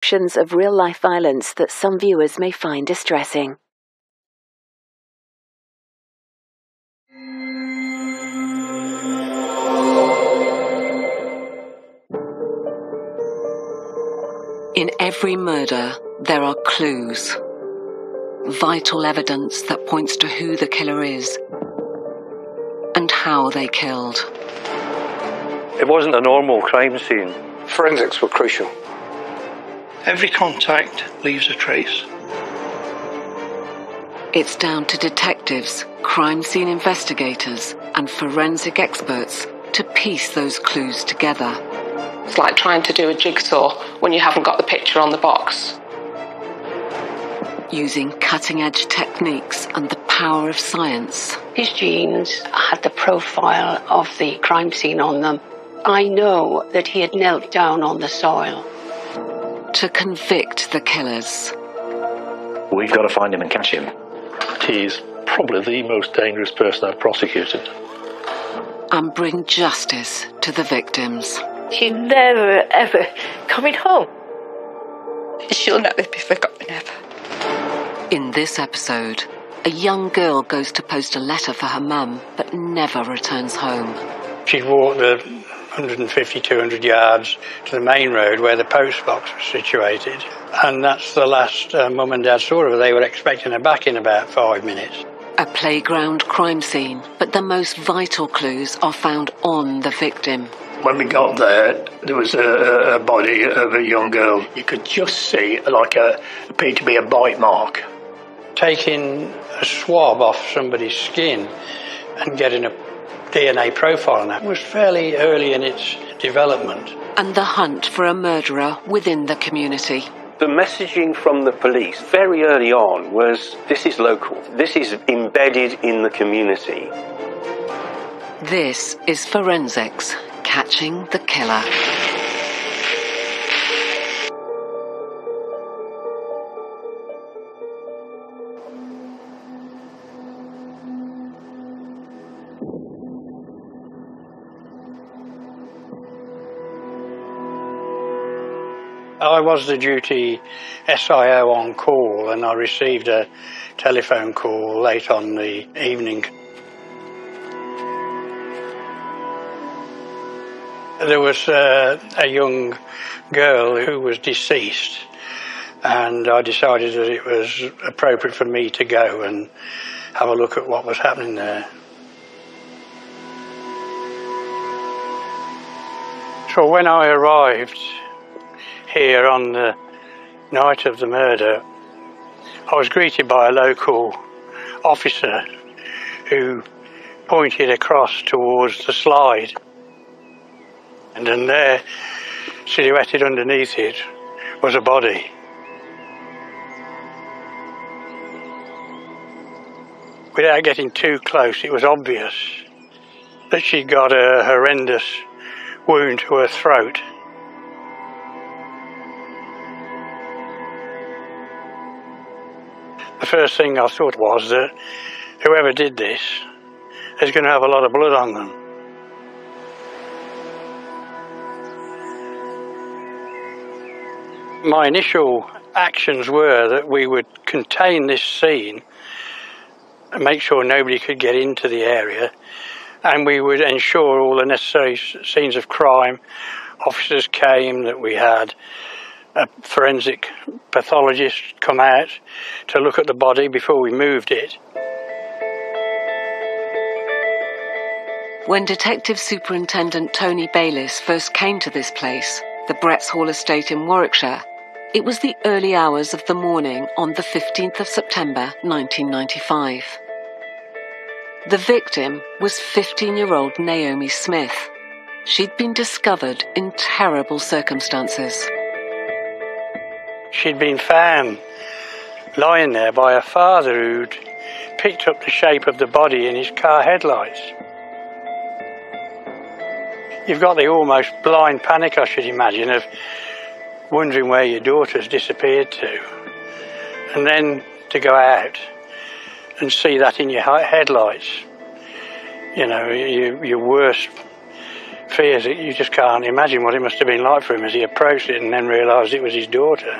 Options of real-life violence that some viewers may find distressing. In every murder, there are clues. Vital evidence that points to who the killer is and how they killed. It wasn't a normal crime scene. Forensics were crucial. Every contact leaves a trace. It's down to detectives, crime scene investigators, and forensic experts to piece those clues together. It's like trying to do a jigsaw when you haven't got the picture on the box. Using cutting-edge techniques and the power of science. His jeans had the profile of the crime scene on them. I know that he had knelt down on the soil. To convict the killers. We've got to find him and catch him. He's probably the most dangerous person I've prosecuted. And bring justice to the victims. She's never, ever coming home. She'll never be forgotten, ever. In this episode, a young girl goes to post a letter for her mum, but never returns home. She'd walked the 150, 200 yards to the main road where the post box was situated. And that's the last mum and dad saw of her. They were expecting her back in about 5 minutes. A playground crime scene, but the most vital clues are found on the victim. When we got there, there was a body of a young girl. You could just see like appeared to be a bite mark. Taking a swab off somebody's skin and getting a DNA profile on that was fairly early in its development. And the hunt for a murderer within the community. The messaging from the police very early on was, this is local, this is embedded in the community. This is Forensics, catching the killer. I was the duty SIO on call, and I received a telephone call late on the evening. There was a young girl who was deceased, and I decided that it was appropriate for me to go and have a look at what was happening there. So when I arrived here on the night of the murder, I was greeted by a local officer who pointed across towards the slide. And then there, silhouetted underneath it, was a body. Without getting too close, it was obvious that she'd got a horrendous wound to her throat. The first thing I thought was that whoever did this is going to have a lot of blood on them. My initial actions were that we would contain this scene and make sure nobody could get into the area, and we would ensure all the necessary scenes of crime. Officers came, that we had a forensic pathologist come out to look at the body before we moved it. When Detective Superintendent Tony Bayliss first came to this place, the Bretts Hall estate in Warwickshire, it was the early hours of the morning on the 15th of September 1995. The victim was 15-year-old Naomi Smith. She'd been discovered in terrible circumstances. She'd been found lying there by her father, who'd picked up the shape of the body in his car headlights. You've got the almost blind panic, I should imagine, of wondering where your daughter's disappeared to. And then to go out and see that in your headlights, you know, your worst fears that you just can't imagine what it must have been like for him as he approached it and then realised it was his daughter.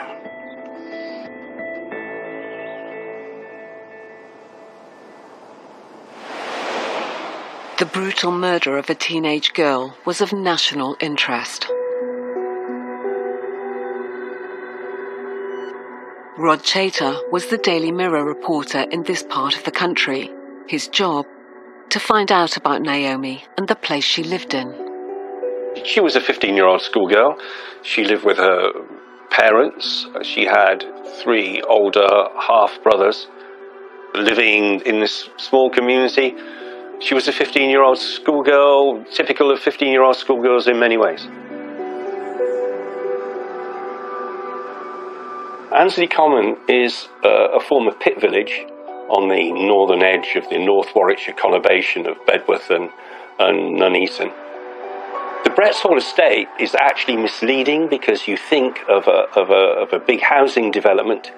The brutal murder of a teenage girl was of national interest. Rod Chater was the Daily Mirror reporter in this part of the country. His job, to find out about Naomi and the place she lived in. She was a 15-year-old schoolgirl. She lived with her parents. She had 3 older half-brothers living in this small community. She was a 15-year-old schoolgirl, typical of 15-year-old schoolgirls in many ways. Annesley Common is a former pit village on the northern edge of the North Warwickshire conurbation of Bedworth and Nuneaton. The Bretts Hall estate is actually misleading because you think of a big housing development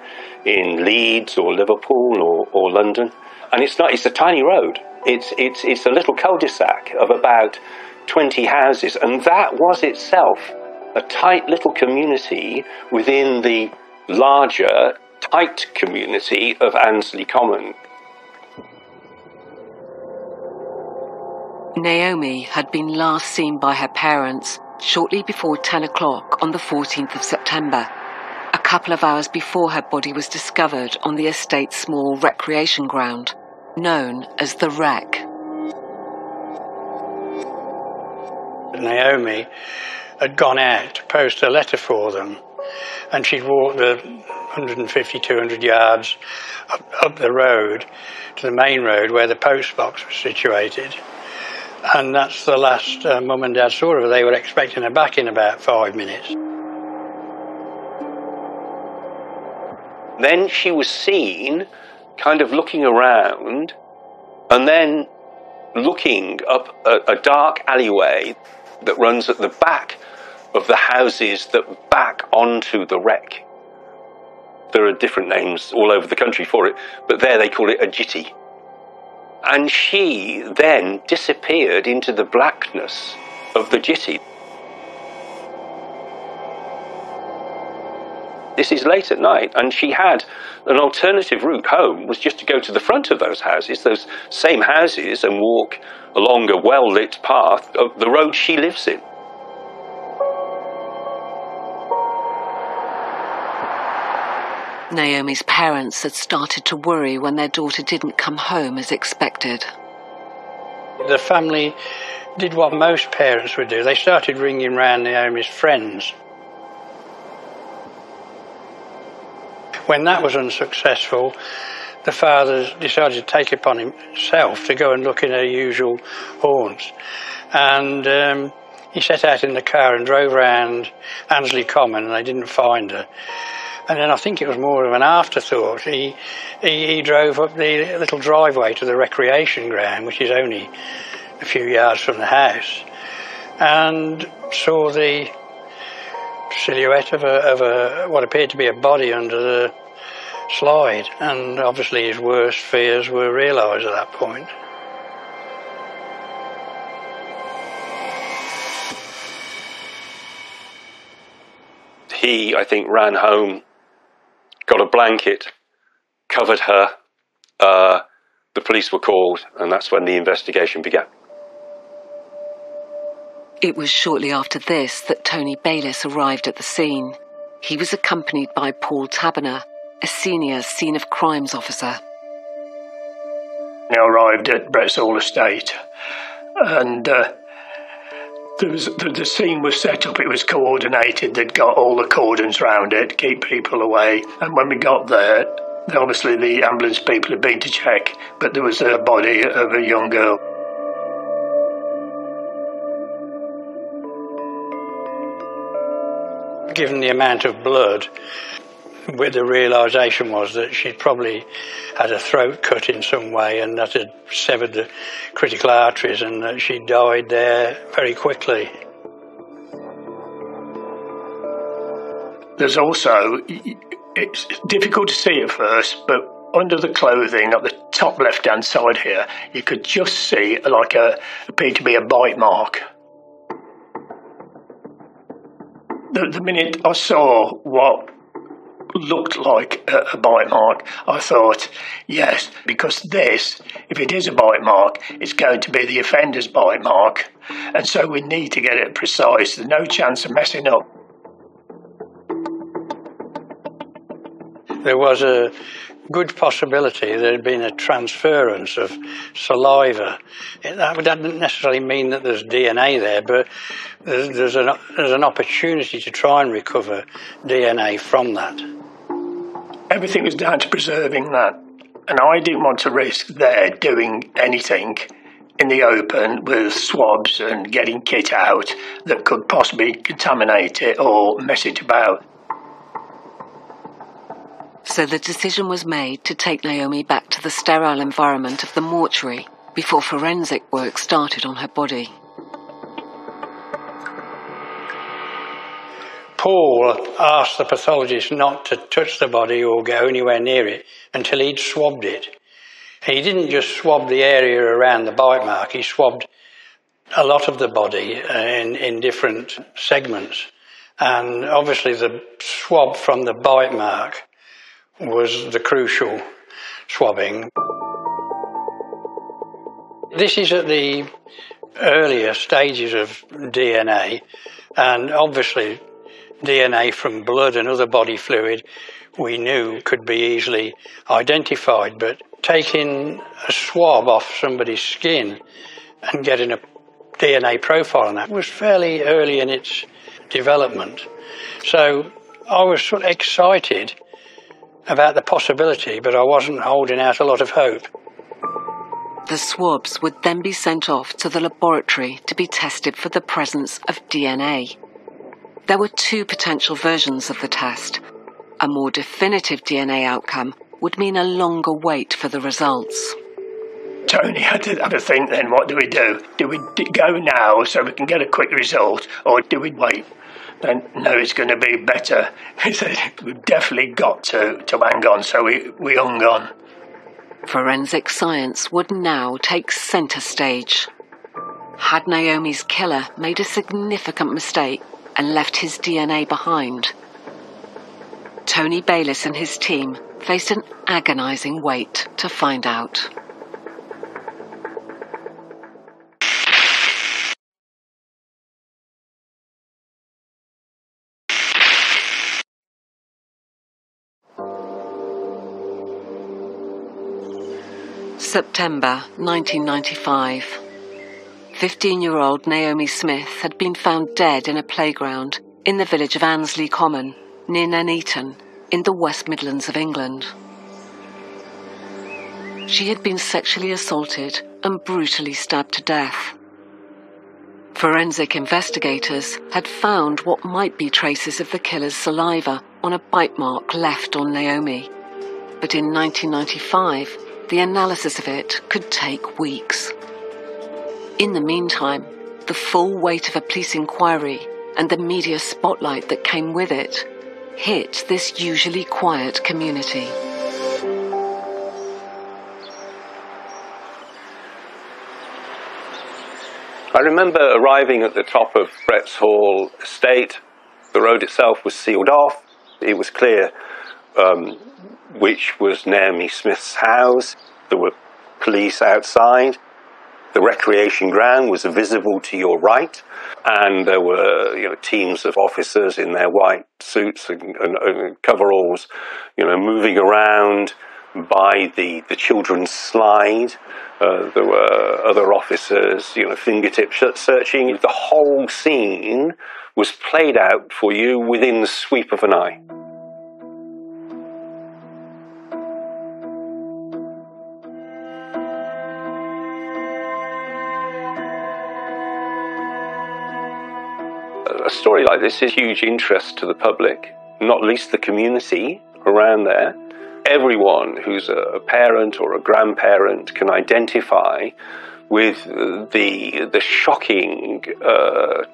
in Leeds or Liverpool or London, and it's not. It's a tiny road. It's a little cul-de-sac of about 20 houses, and that was itself a tight little community within the larger, tight community of Annesley Common. Naomi had been last seen by her parents shortly before 10 o'clock on the 14th of September, a couple of hours before her body was discovered on the estate's small recreation ground, known as the Wreck. Naomi had gone out to post a letter for them, and she'd walked the 150, 200 yards up the road to the main road where the post box was situated. And that's the last Mum and Dad saw of her. They were expecting her back in about 5 minutes. Then she was seen kind of looking around and then looking up a dark alleyway that runs at the back of the houses that back onto the Wreck. There are different names all over the country for it, but there they call it a jitty. And she then disappeared into the blackness of the jitty. This is late at night, and she had an alternative route home, was just to go to the front of those same houses, and walk along a well-lit path of the road she lives in. Naomi's parents had started to worry when their daughter didn't come home as expected. The family did what most parents would do. They started ringing round Naomi's friends. When that was unsuccessful, the father decided to take it upon himself to go and look in her usual haunts. And he set out in the car and drove round Annesley Common, and they didn't find her. And then I think it was more of an afterthought. He drove up the little driveway to the recreation ground, which is only a few yards from the house, and saw the silhouette of what appeared to be a body under the slide. And obviously his worst fears were realised at that point. He, I think, ran home, got a blanket, covered her. The police were called, and that's when the investigation began. It was shortly after this that Tony Bayliss arrived at the scene. He was accompanied by Paul Taberner, a senior scene of crimes officer. I arrived at Bretts Hall estate, and the scene was set up. It was coordinated. They'd got all the cordons round it to keep people away. And when we got there, obviously the ambulance people had been to check, but there was a body of a young girl. Given the amount of blood, the realisation was that she'd probably had her throat cut in some way, and that had severed the critical arteries, and that she died there very quickly. There's also, it's difficult to see at first, but under the clothing at the top left-hand side here, you could just see appeared to be a bite mark. The minute I saw what looked like a bite mark, I thought, yes, because this, if it is a bite mark, it's going to be the offender's bite mark, and so we need to get it precise. There's no chance of messing up. There was a good possibility there had been a transference of saliva. That doesn't necessarily mean that there's DNA there, but there's an opportunity to try and recover DNA from that. Everything was down to preserving that, and I didn't want to risk there doing anything in the open with swabs and getting kit out that could possibly contaminate it or mess it about. So the decision was made to take Naomi back to the sterile environment of the mortuary before forensic work started on her body. Paul asked the pathologist not to touch the body or go anywhere near it until he'd swabbed it. He didn't just swab the area around the bite mark, he swabbed a lot of the body in different segments. And obviously the swab from the bite mark was the crucial swabbing. This is at the earlier stages of DNA, and obviously DNA from blood and other body fluid we knew could be easily identified, but taking a swab off somebody's skin and getting a DNA profile on that was fairly early in its development. So I was sort of excited about the possibility, but I wasn't holding out a lot of hope. The swabs would then be sent off to the laboratory to be tested for the presence of DNA. There were two potential versions of the test. A more definitive DNA outcome would mean a longer wait for the results. Tony had to have a think then, what do we do? Do we go now so we can get a quick result, or do we wait? Then, no, it's going to be better. He said, we've definitely got to hang on, so we hung on. Forensic science would now take centre stage. Had Naomi's killer made a significant mistake and left his DNA behind? Tony Bayliss and his team faced an agonising wait to find out. September 1995. 15-year-old Naomi Smith had been found dead in a playground in the village of Annesley Common, near Nuneaton, in the West Midlands of England. She had been sexually assaulted and brutally stabbed to death. Forensic investigators had found what might be traces of the killer's saliva on a bite mark left on Naomi. But in 1995, the analysis of it could take weeks. In the meantime, the full weight of a police inquiry and the media spotlight that came with it hit this usually quiet community. I remember arriving at the top of Bretts Hall Estate. The road itself was sealed off. It was clear which was Naomi Smith's house. There were police outside. The recreation ground was visible to your right, and there were teams of officers in their white suits and coveralls, moving around by the children's slide. There were other officers, fingertip searching. The whole scene was played out for you within the sweep of an eye. A story like this is huge interest to the public, not least the community around there. Everyone who's a parent or a grandparent can identify with the shocking,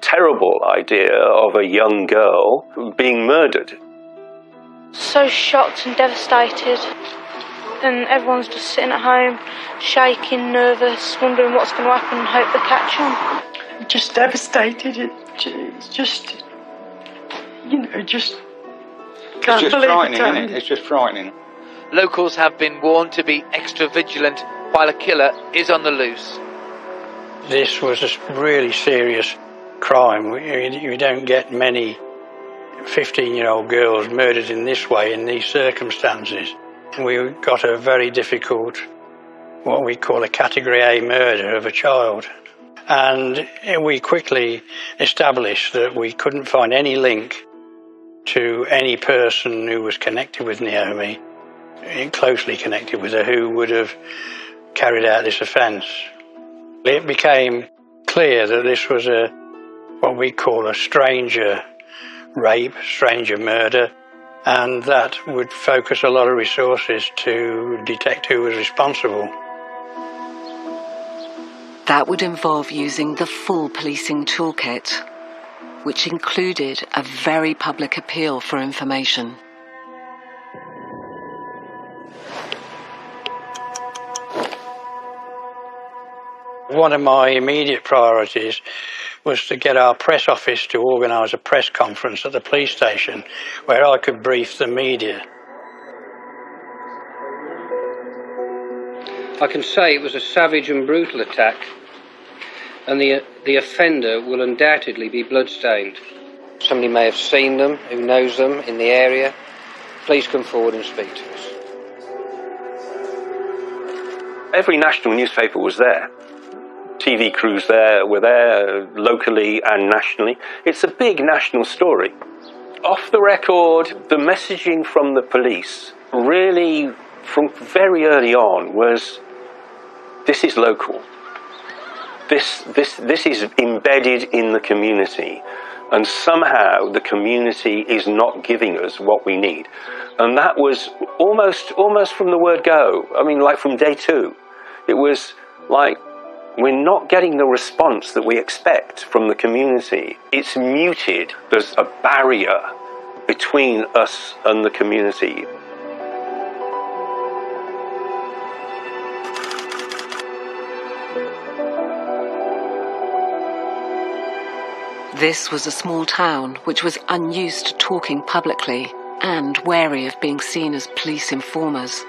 terrible idea of a young girl being murdered. So shocked and devastated, and everyone's just sitting at home, shaking, nervous, wondering what's going to happen and hope they catch them. Just devastated. It's just just it's just frightening, isn't it? It's just frightening. Locals have been warned to be extra vigilant while a killer is on the loose. This was a really serious crime. You don't get many 15-year-old girls murdered in this way, in these circumstances. We got a very difficult, what we call a Category A murder of a child. And we quickly established that we couldn't find any link to any person who was connected with Naomi, closely connected with her, who would have carried out this offence. It became clear that this was what we call a stranger rape, stranger murder, and that would focus a lot of resources to detect who was responsible. That would involve using the full policing toolkit, which included a very public appeal for information. One of my immediate priorities was to get our press office to organise a press conference at the police station where I could brief the media. I can say it was a savage and brutal attack, and the offender will undoubtedly be bloodstained. Somebody may have seen them, who knows them, in the area. Please come forward and speak to us. Every national newspaper was there. TV crews were there locally and nationally. It's a big national story. Off the record, the messaging from the police really, from very early on, was this is local. This is embedded in the community, and somehow the community is not giving us what we need. And that was almost from the word go. I mean, like from day two. It was like, we're not getting the response that we expect from the community. It's muted. There's a barrier between us and the community. This was a small town which was unused to talking publicly and wary of being seen as police informers.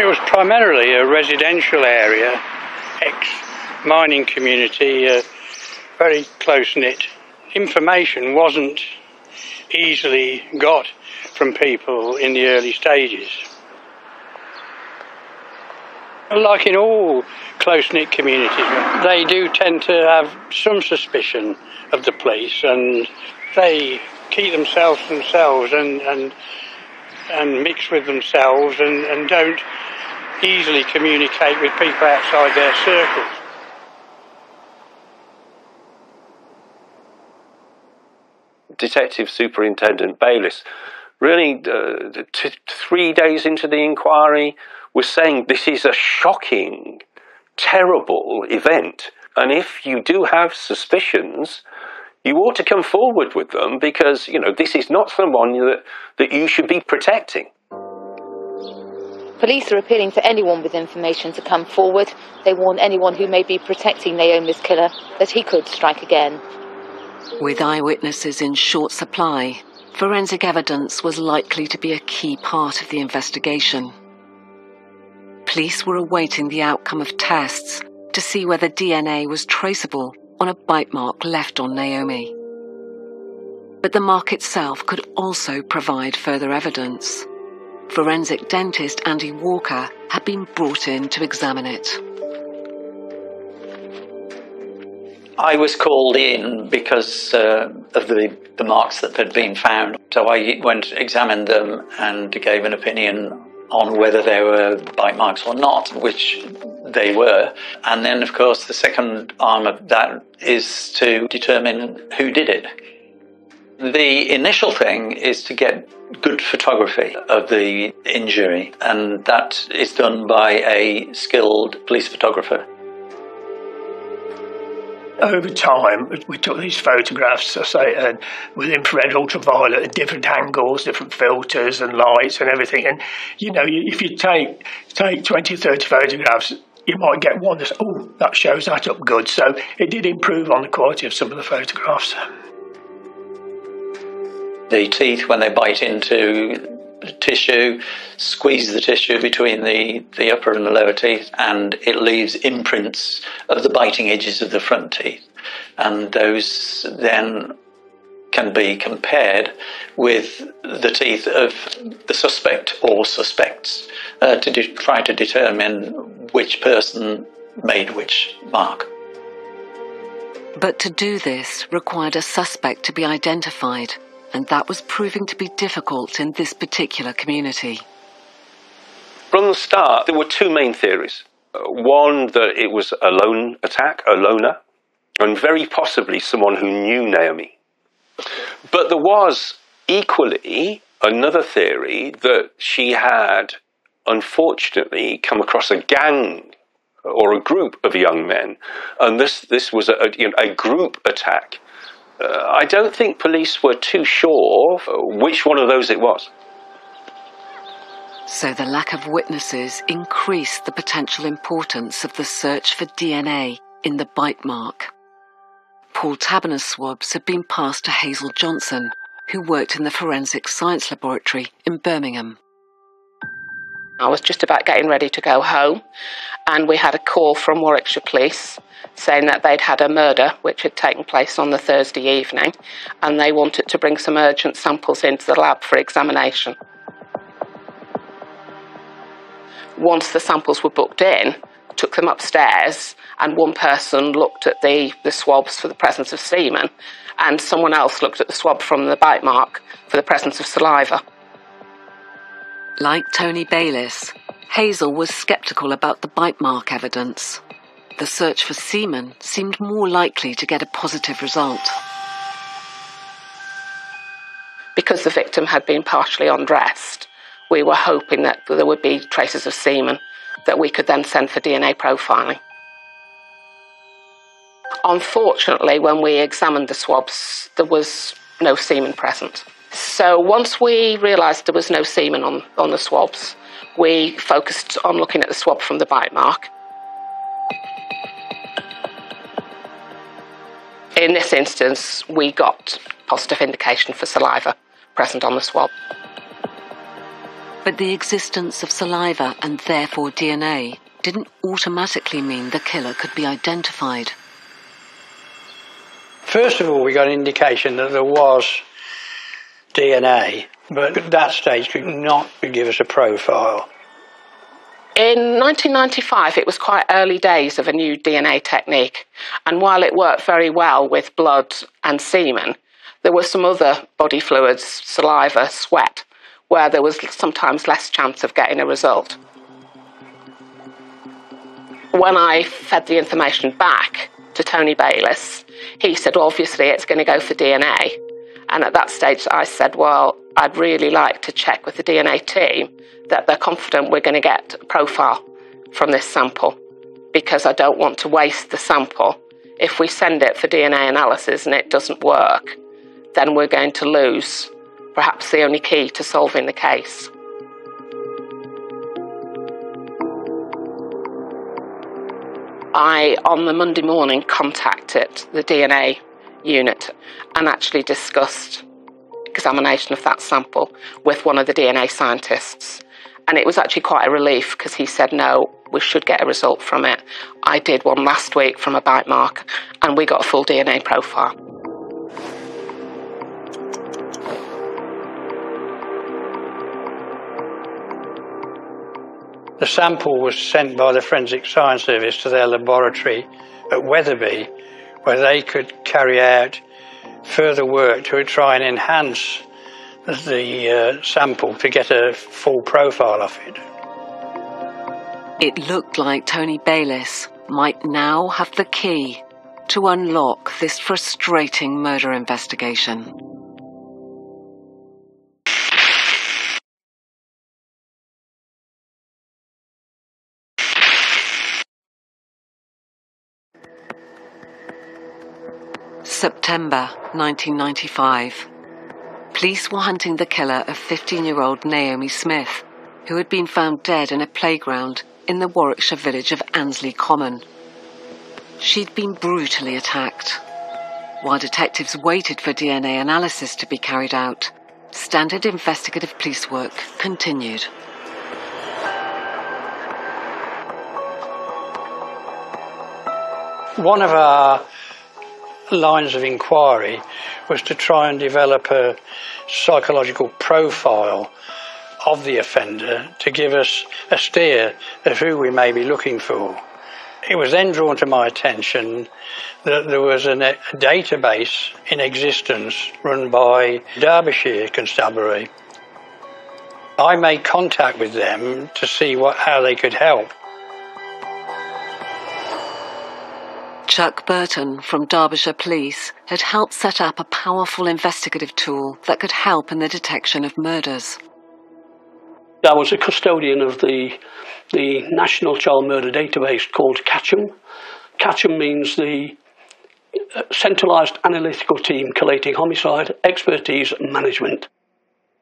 It was primarily a residential area, ex-mining community, very close-knit. Information wasn't easily got from people in the early stages. Like in all close-knit communities, they do tend to have some suspicion of the police, and they keep themselves to themselves and mix with themselves and don't easily communicate with people outside their circles. Detective Superintendent Bayliss, really 3 days into the inquiry, was saying this is a shocking, terrible event, and if you do have suspicions, you ought to come forward with them, because, you know, this is not someone that you should be protecting. Police are appealing for anyone with information to come forward. They warn anyone who may be protecting Naomi's killer that he could strike again. With eyewitnesses in short supply, forensic evidence was likely to be a key part of the investigation. Police were awaiting the outcome of tests to see whether DNA was traceable on a bite mark left on Naomi. But the mark itself could also provide further evidence. Forensic dentist Andy Walker had been brought in to examine it. I was called in because of the marks that had been found. So I went, examined them and gave an opinion on whether they were bite marks or not, which they were. And then, of course, the second arm of that is to determine who did it. The initial thing is to get good photography of the injury, and that is done by a skilled police photographer. Over time, we took these photographs, and with infrared, ultraviolet, and different angles, different filters and lights and everything. And, you know, if you take 20, 30 photographs, you might get one that's, oh, that shows that up good. So it did improve on the quality of some of the photographs. The teeth, when they bite into tissue, squeeze the tissue between the upper and the lower teeth, and it leaves imprints of the biting edges of the front teeth. And those then can be compared with the teeth of the suspect or suspects to try to determine which person made which mark. But to do this required a suspect to be identified, and that was proving to be difficult in this particular community. From the start, there were two main theories. One, that it was a lone attack, a loner, and very possibly someone who knew Naomi. But there was equally another theory that she had, unfortunately, come across a gang or a group of young men, and this was a group attack. I don't think police were too sure which one of those it was. So the lack of witnesses increased the potential importance of the search for DNA in the bite mark. Paul Taberner's swabs had been passed to Hazel Johnson, who worked in the Forensic Science Laboratory in Birmingham. I was just about getting ready to go home, and we had a call from Warwickshire Police saying that they'd had a murder which had taken place on the Thursday evening, and they wanted to bring some urgent samples into the lab for examination. Once the samples were booked in, I took them upstairs, and one person looked at the swabs for the presence of semen, and someone else looked at the swab from the bite mark for the presence of saliva. Like Tony Bayliss, Hazel was sceptical about the bite mark evidence. The search for semen seemed more likely to get a positive result. Because the victim had been partially undressed, we were hoping that there would be traces of semen that we could then send for DNA profiling. Unfortunately, when we examined the swabs, there was no semen present. So once we realised there was no semen on the swabs, we focused on looking at the swab from the bite mark. In this instance, we got positive indication for saliva present on the swab. But the existence of saliva and therefore DNA didn't automatically mean the killer could be identified. First of all, we got an indication that there was DNA, but at that stage could not give us a profile. In 1995, it was quite early days of a new DNA technique, and while it worked very well with blood and semen, there were some other body fluids, saliva, sweat, where there was sometimes less chance of getting a result. When I fed the information back to Tony Bayliss, he said, well, obviously it's going to go for DNA. And at that stage I said, well, I'd really like to check with the DNA team that they're confident we're going to get a profile from this sample, because I don't want to waste the sample. If we send it for DNA analysis and it doesn't work, then we're going to lose perhaps the only key to solving the case. I, on the Monday morning, contacted the DNA unit and actually discussed examination of that sample with one of the DNA scientists. And it was actually quite a relief, because he said, no, we should get a result from it. I did one last week from a bite mark, and we got a full DNA profile. The sample was sent by the Forensic Science Service to their laboratory at Wetherby, where they could carry out further work to try and enhance the sample to get a full profile of it. It looked like Tony Bayliss might now have the key to unlock this frustrating murder investigation. September 1995. Police were hunting the killer of 15-year-old Naomi Smith, who had been found dead in a playground in the Warwickshire village of Annesley Common. She'd been brutally attacked. While detectives waited for DNA analysis to be carried out, standard investigative police work continued. One of our lines of inquiry was to try and develop a psychological profile of the offender to give us a steer of who we may be looking for. It was then drawn to my attention that there was a database in existence run by Derbyshire Constabulary. I made contact with them to see how they could help. Chuck Burton from Derbyshire Police had helped set up a powerful investigative tool that could help in the detection of murders. I was a custodian of the National Child Murder Database called CATCHM. CATCHM means the Centralised Analytical Team Collating Homicide, Expertise and Management.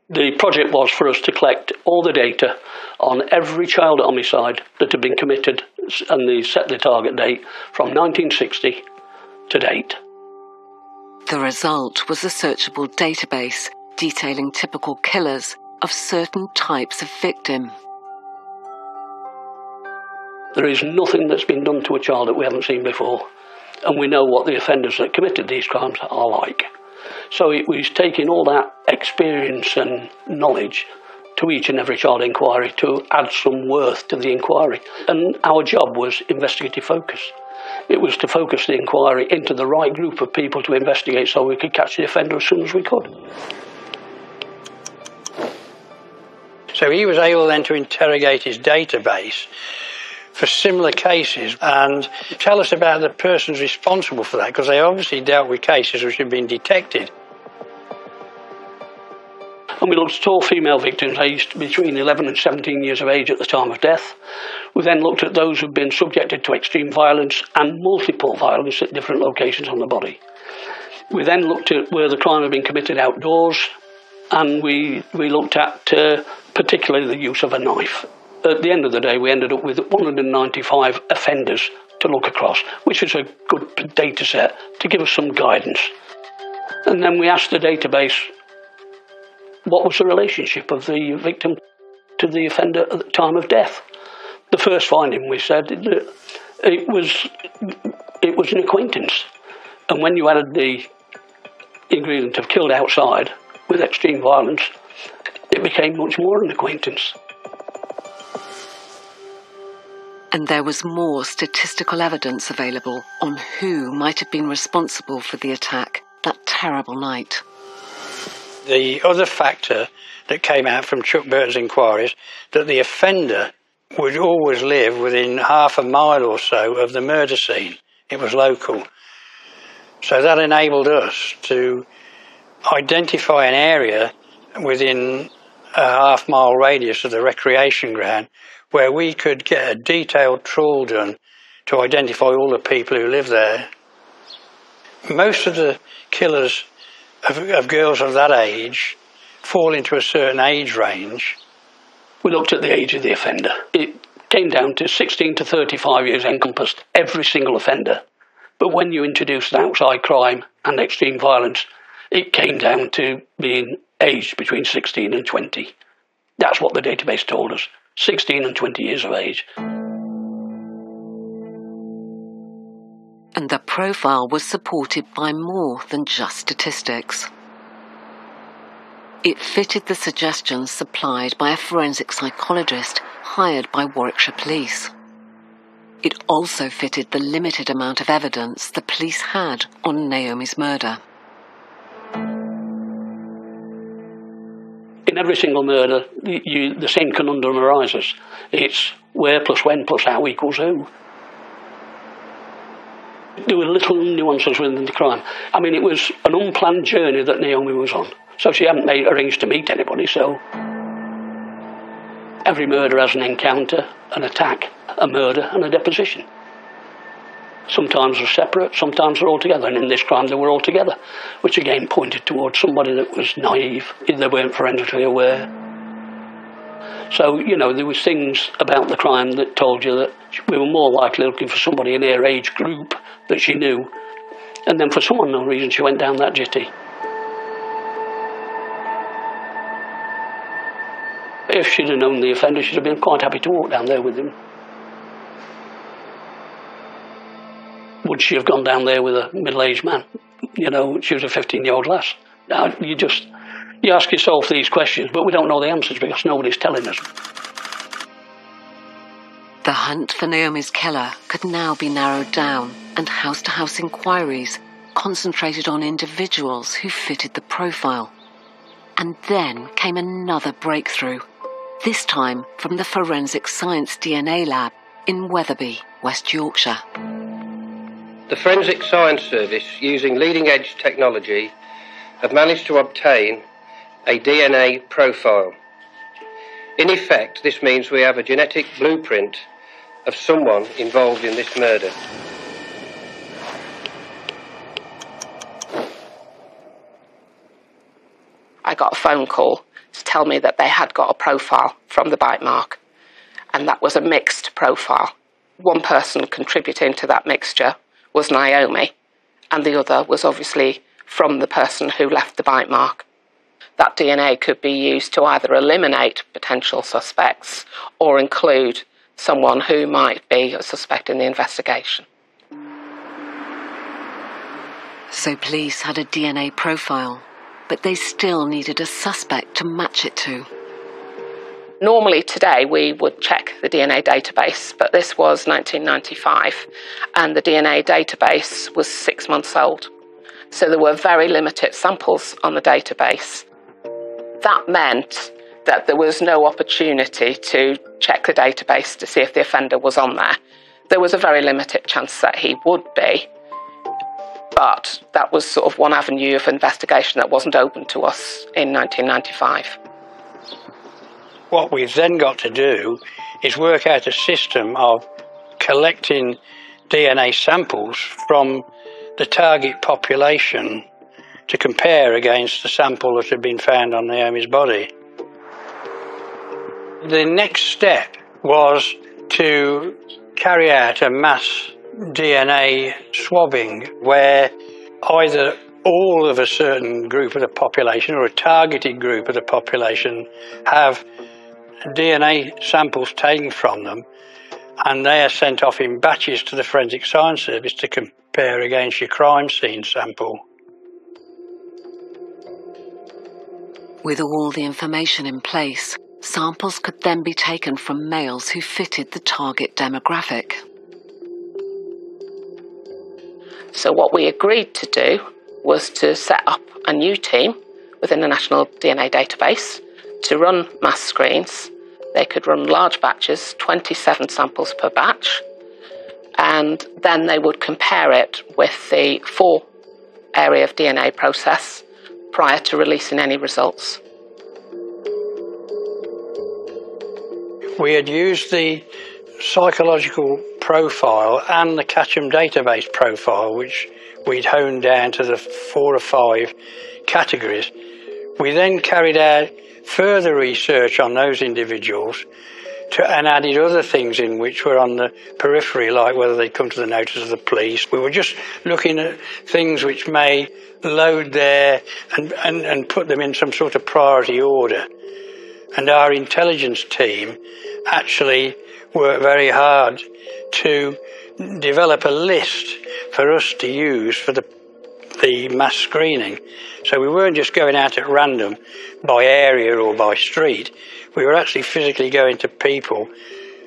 The project was for us to collect all the data on every child homicide that had been committed, and they set the target date from 1960 to date. The result was a searchable database detailing typical killers of certain types of victim. There is nothing that's been done to a child that we haven't seen before, and we know what the offenders that committed these crimes are like. So it was taking all that experience and knowledge to each and every child inquiry to add some worth to the inquiry. And our job was investigative focus. It was to focus the inquiry into the right group of people to investigate so we could catch the offender as soon as we could. So he was able then to interrogate his database for similar cases and tell us about the persons responsible for that, because they obviously dealt with cases which had been detected. And we looked at all female victims aged between 11 and 17 years of age at the time of death. We then looked at those who'd been subjected to extreme violence and multiple violence at different locations on the body. We then looked at where the crime had been committed outdoors, and we looked at particularly the use of a knife. At the end of the day, we ended up with 195 offenders to look across, which is a good data set to give us some guidance. And then we asked the database, what was the relationship of the victim to the offender at the time of death? The first finding, we said, that it was an acquaintance. And when you added the ingredient of killed outside with extreme violence, it became much more an acquaintance. And there was more statistical evidence available on who might have been responsible for the attack that terrible night. The other factor that came out from Chuck Burton's inquiries, that the offender would always live within half a mile or so of the murder scene. It was local. So that enabled us to identify an area within a half-mile radius of the recreation ground where we could get a detailed trawl done to identify all the people who live there. Most of the killers of girls of that age fall into a certain age range. We looked at the age of the offender. It came down to 16 to 35 years encompassed every single offender. But when you introduced outside crime and extreme violence, it came down to being aged between 16 and 20. That's what the database told us, 16 and 20 years of age. And the profile was supported by more than just statistics. It fitted the suggestions supplied by a forensic psychologist hired by Warwickshire Police. It also fitted the limited amount of evidence the police had on Naomi's murder. In every single murder, the same conundrum arises. It's where plus when plus how equals who. There were little nuances within the crime. I mean, it was an unplanned journey that Naomi was on. So she hadn't arranged to meet anybody, so every murder has an encounter, an attack, a murder and a deposition. Sometimes they're separate, sometimes they're all together, and in this crime they were all together, which again pointed towards somebody that was naive, they weren't forensically aware. So, you know, there was things about the crime that told you that we were more likely looking for somebody in her age group that she knew. And then for some unknown reason, she went down that jetty. If she'd have known the offender, she'd have been quite happy to walk down there with him. Would she have gone down there with a middle-aged man? You know, she was a 15-year-old lass. Now, you ask yourself these questions, but we don't know the answers because nobody's telling us. The hunt for Naomi's killer could now be narrowed down, and house-to-house inquiries concentrated on individuals who fitted the profile. And then came another breakthrough, this time from the Forensic Science DNA lab in Wetherby, West Yorkshire. The Forensic Science Service, using leading-edge technology, have managed to obtain a DNA profile. In effect, this means we have a genetic blueprint of someone involved in this murder. I got a phone call to tell me that they had got a profile from the bite mark, and that was a mixed profile. One person contributing to that mixture was Naomi, and the other was obviously from the person who left the bite mark. That DNA could be used to either eliminate potential suspects or include someone who might be a suspect in the investigation. So police had a DNA profile, but they still needed a suspect to match it to. Normally today we would check the DNA database, but this was 1995 and the DNA database was 6 months old. So there were very limited samples on the database. That meant that there was no opportunity to check the database to see if the offender was on there. There was a very limited chance that he would be, but that was sort of one avenue of investigation that wasn't open to us in 1995. What we've then got to do is work out a system of collecting DNA samples from the target population to compare against the sample that had been found on Naomi's body. The next step was to carry out a mass DNA swabbing where either all of a certain group of the population or a targeted group of the population have DNA samples taken from them, and they are sent off in batches to the Forensic Science Service to compare against your crime scene sample. With all the information in place, samples could then be taken from males who fitted the target demographic. So what we agreed to do was to set up a new team within the National DNA Database to run mass screens. They could run large batches, 27 samples per batch, and then they would compare it with the 4-area of DNA process prior to releasing any results. We had used the psychological profile and the Catchem database profile, which we'd honed down to the 4 or 5 categories. We then carried out further research on those individuals and added other things in which were on the periphery, like whether they'd come to the notice of the police. We were just looking at things which may load there and put them in some sort of priority order. And our intelligence team actually worked very hard to develop a list for us to use for the mass screening. So we weren't just going out at random by area or by street. We were actually physically going to people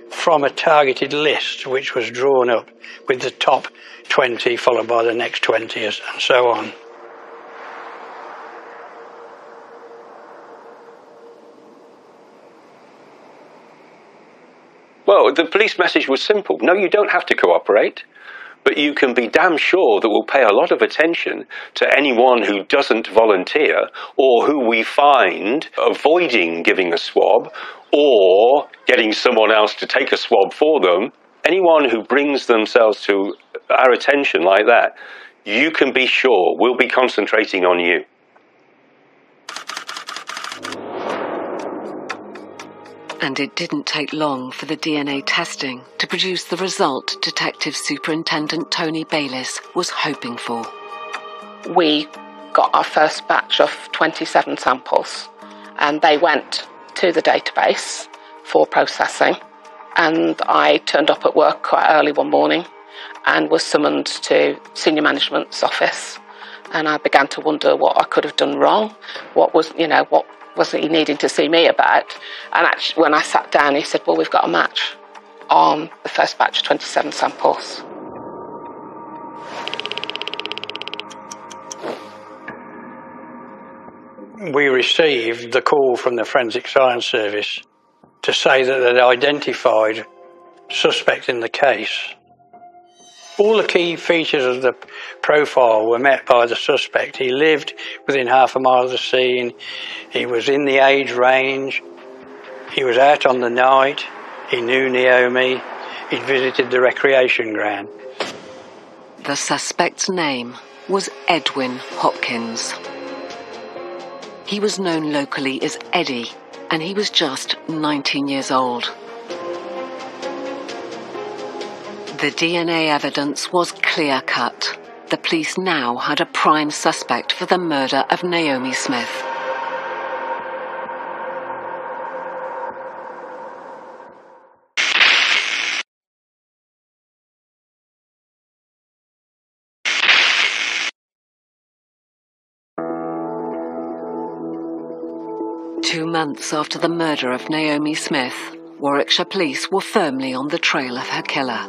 from a targeted list which was drawn up with the top 20 followed by the next 20 and so on. Well, the police message was simple. No, you don't have to cooperate, but you can be damn sure that we'll pay a lot of attention to anyone who doesn't volunteer or who we find avoiding giving a swab or getting someone else to take a swab for them. Anyone who brings themselves to our attention like that, you can be sure we'll be concentrating on you. And it didn't take long for the DNA testing to produce the result Detective Superintendent Tony Bayliss was hoping for. We got our first batch of 27 samples, and they went to the database for processing. And I turned up at work quite early one morning and was summoned to senior management's office. And I began to wonder what I could have done wrong, what was he needing to see me about. And actually, when I sat down, he said, well, we've got a match on the first batch of 27 samples. We received the call from the Forensic Science Service to say that they'd identified suspect in the case. All the key features of the profile were met by the suspect. He lived within half a mile of the scene. He was in the age range. He was out on the night. He knew Naomi. He'd visited the recreation ground. The suspect's name was Edwin Hopkins. He was known locally as Eddie, and he was just 19 years old. The DNA evidence was clear-cut. The police now had a prime suspect for the murder of Naomi Smith. Two months after the murder of Naomi Smith, Warwickshire police were firmly on the trail of her killer.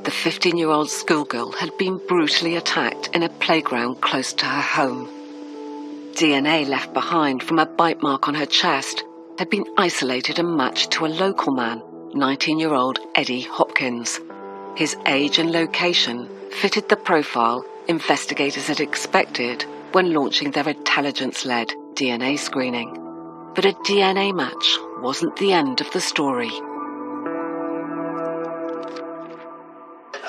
The 15-year-old schoolgirl had been brutally attacked in a playground close to her home. DNA left behind from a bite mark on her chest had been isolated and matched to a local man, 19-year-old Eddie Hopkins. His age and location fitted the profile investigators had expected when launching their intelligence-led DNA screening. But a DNA match wasn't the end of the story.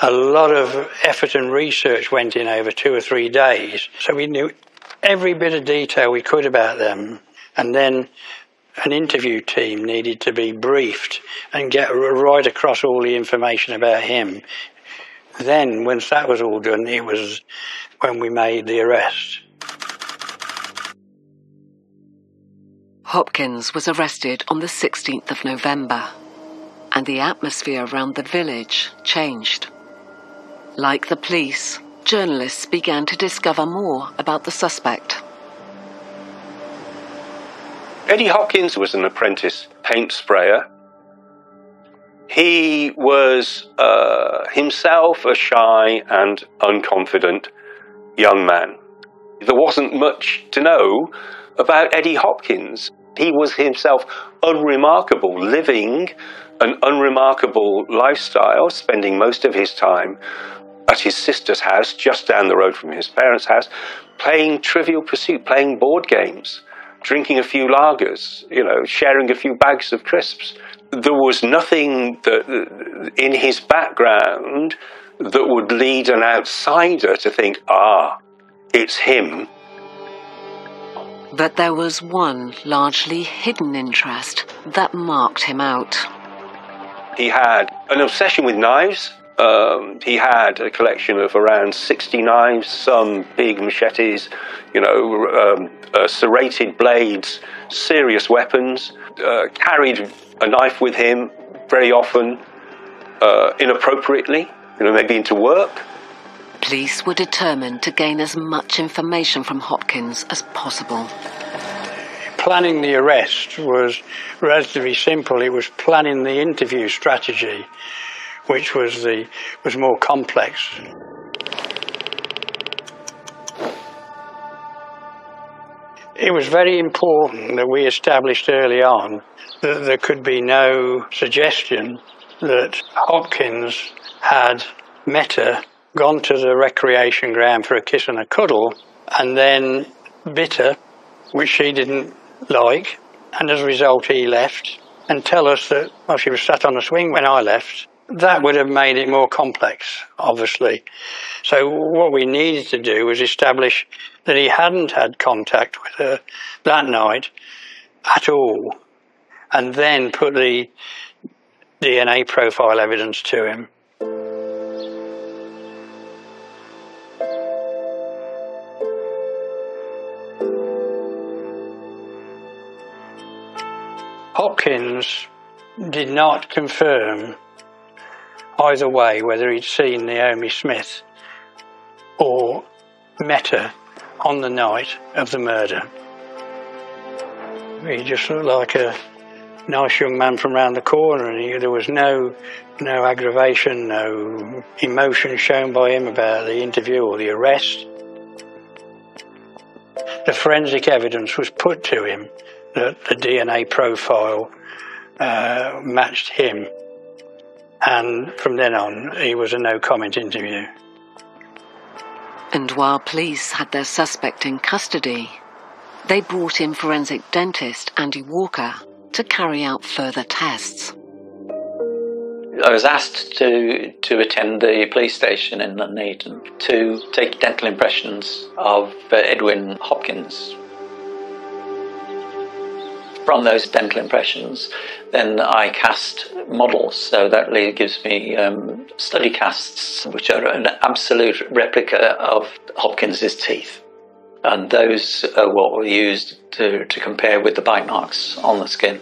A lot of effort and research went in over 2 or 3 days, so we knew every bit of detail we could about them. And then an interview team needed to be briefed and get right across all the information about him. Then, once that was all done, it was when we made the arrest. Hopkins was arrested on the 16th of November, and the atmosphere around the village changed. Like the police, journalists began to discover more about the suspect. Eddie Hopkins was an apprentice paint sprayer. He was himself a shy and unconfident young man. There wasn't much to know about Eddie Hopkins. He was himself unremarkable, living an unremarkable lifestyle, spending most of his time at his sister's house, just down the road from his parents' house, playing Trivial Pursuit, playing board games, drinking a few lagers, sharing a few bags of crisps. There was nothing in his background that would lead an outsider to think, it's him. But there was one largely hidden interest that marked him out. He had an obsession with knives. He had a collection of around 60 knives, some big machetes, serrated blades, serious weapons, carried a knife with him very often, inappropriately, maybe into work. Police were determined to gain as much information from Hopkins as possible. Planning the arrest was relatively simple. It was planning the interview strategy, which was more complex. It was very important that we established early on that there could be no suggestion that Hopkins had met her, gone to the recreation ground for a kiss and a cuddle, and then bit her, which she didn't like, and as a result he left, and tell us that, she was sat on the swing when I left. That would have made it more complex, obviously. So what we needed to do was establish that he hadn't had contact with her that night at all, and then put the DNA profile evidence to him. Hopkins did not confirm either way whether he'd seen Naomi Smith or met her on the night of the murder. He just looked like a nice young man from round the corner, and there was no aggravation, no emotion shown by him about the interview or the arrest. The forensic evidence was put to him that the DNA profile matched him, and from then on he was a no-comment interview. And while police had their suspect in custody, they brought in forensic dentist Andy Walker to carry out further tests. I was asked to attend the police station in Nuneaton to take dental impressions of Edwin Hopkins. From those dental impressions, then I cast models, so that really gives me study casts, which are an absolute replica of Hopkins's teeth. And those are what were used to compare with the bite marks on the skin.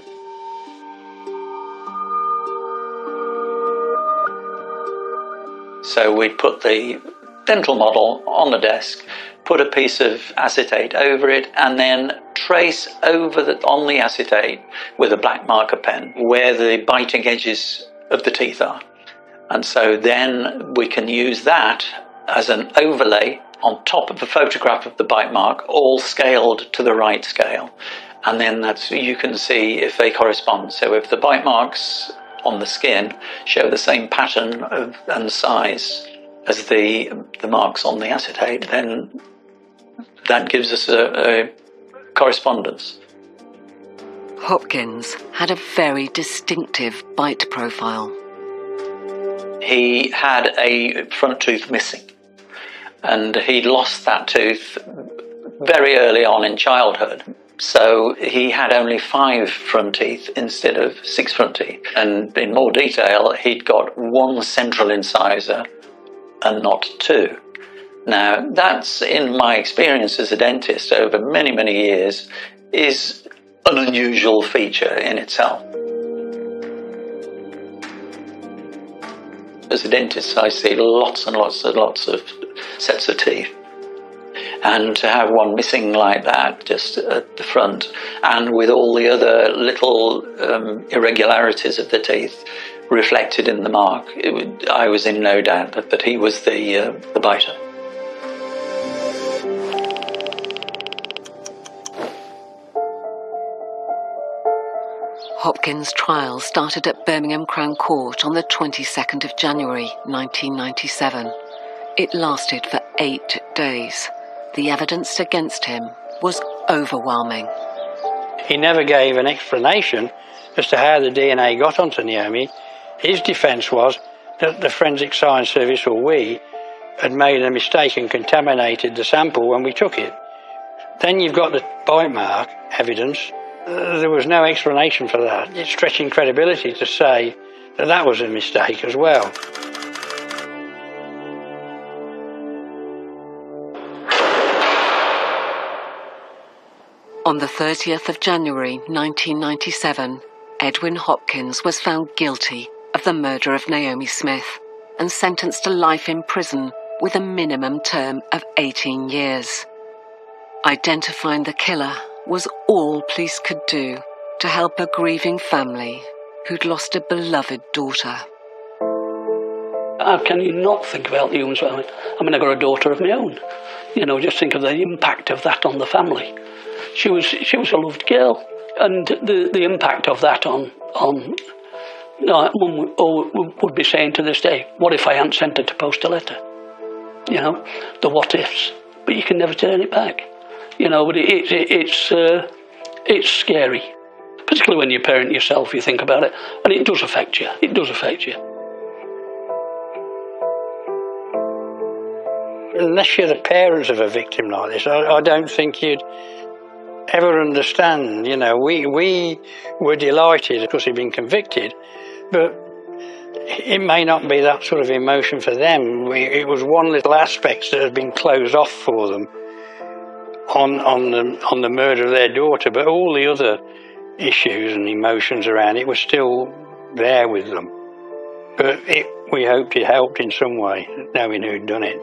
So we put the dental model on the desk, put a piece of acetate over it, and then trace over on the acetate with a black marker pen where the biting edges of the teeth are. And so then we can use that as an overlay on top of a photograph of the bite mark, all scaled to the right scale. And then you can see if they correspond. So if the bite marks on the skin show the same pattern and size as the marks on the acetate, then that gives us a correspondence. Hopkins had a very distinctive bite profile. He had a front tooth missing, and he'd lost that tooth very early on in childhood. So he had only 5 front teeth instead of 6 front teeth. And in more detail, he'd got 1 central incisor and not 2. Now, that's, in my experience as a dentist over many, many years, is an unusual feature in itself. As a dentist, I see lots and lots and lots of sets of teeth. And to have one missing like that, just at the front, and with all the other little irregularities of the teeth reflected in the mark, I was in no doubt that he was the biter. Hopkins' trial started at Birmingham Crown Court on the 22nd of January 1997. It lasted for 8 days. The evidence against him was overwhelming. He never gave an explanation as to how the DNA got onto Naomi. His defence was that the Forensic Science Service, or we, had made a mistake and contaminated the sample when we took it. Then you've got the bite mark evidence. There was no explanation for that. It's stretching credibility to say that that was a mistake as well. On the 30th of January 1997, Edwin Hopkins was found guilty of the murder of Naomi Smith and sentenced to life in prison with a minimum term of 18 years. Identifying the killer was all police could do to help a grieving family who'd lost a beloved daughter. How can you not think about the human family? I mean, I've got a daughter of my own. You know, just think of the impact of that on the family. She was a loved girl, and the impact of that on Mum would be saying to this day, what if I hadn't sent her to post a letter? You know, the what ifs. But you can never turn it back. You know, but it's scary, particularly when you're a parent yourself. You think about it, and it does affect you. It does affect you. Unless you're the parents of a victim like this, I don't think you'd ever understand. You know, we were delighted because he'd been convicted, but it may not be that sort of emotion for them. It was one little aspect that had been closed off for them on the murder of their daughter, but all the other issues and emotions around it were still there with them. But we hoped it helped in some way, knowing who'd done it.